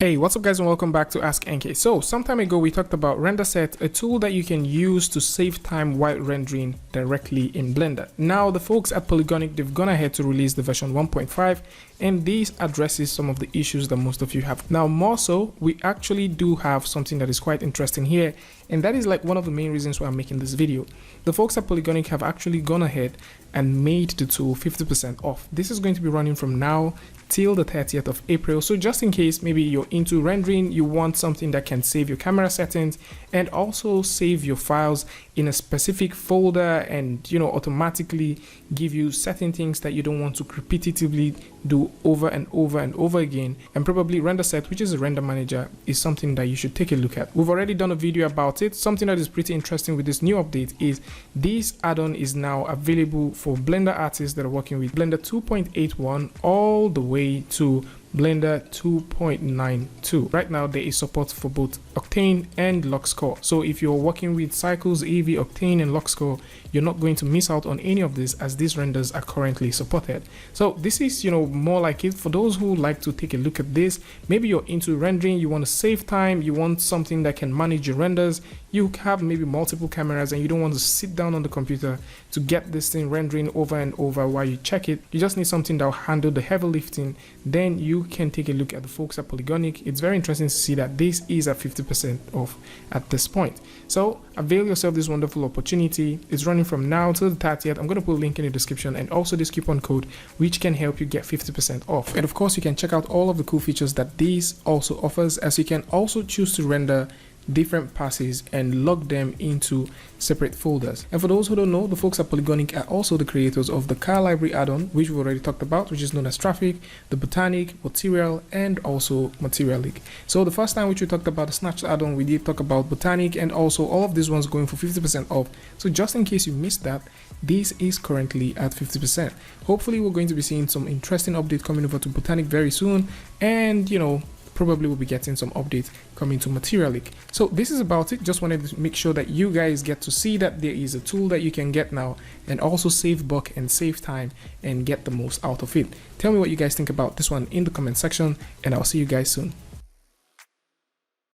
Hey, what's up guys and welcome back to askNK. So some time ago we talked about Renderset, a tool that you can use to save time while rendering directly in Blender. Now the folks at Polygonic, they've gone ahead to release the version 1.5 and this addresses some of the issues that most of you have. Now more so, we actually do have something that is quite interesting here, and that is like one of the main reasons why I'm making this video. The folks at Polygonic have actually gone ahead and made the tool 50% off. This is going to be running from now till the 30th of April. So just in case maybe you're into rendering, you want something that can save your camera settings and also save your files in a specific folder and automatically give you certain things that you don't want to repetitively do over and over and over again. And probably Renderset, which is a render manager, is something that you should take a look at. We've already done a video about it. Something that is pretty interesting with this new update is this add-on is now available for Blender artists that are working with Blender 2.81 all the way to Blender 2.92. Right now there is support for both Octane and LuxCore. So if you're working with Cycles, Eevee, Octane and LuxCore, you're not going to miss out on any of this as these renders are currently supported. So this is more like it for those who like to take a look at this. Maybe you're into rendering, you want to save time, you want something that can manage your renders, you have maybe multiple cameras and you don't want to sit down on the computer to get this thing rendering over and over while you check it. You just need something that will handle the heavy lifting. Then you can take a look at the folks at Polygonic. It's very interesting to see that this is at 50% off at this point. So avail yourself this wonderful opportunity. It's running from now till the 30th. I'm going to put a link in the description and also this coupon code which can help you get 50% off. And of course you can check out all of the cool features that this also offers, as you can also choose to render different passes and log them into separate folders. And for those who don't know, the folks at Polygonic are also the creators of the car library add-on, which we've already talked about, which is known as Traffic, the Botanic, Material, and also Material League. So the first time which we talked about the Snatch add-on, we did talk about Botanic, and also all of these ones going for 50% off. So just in case you missed that, this is currently at 50%. Hopefully we're going to be seeing some interesting updates coming over to Botanic very soon, and probably we'll be getting some updates coming to Material League. So this is about it. Just wanted to make sure that you guys get to see that there is a tool that you can get now and also save buck and save time and get the most out of it. Tell me what you guys think about this one in the comment section, and I'll see you guys soon.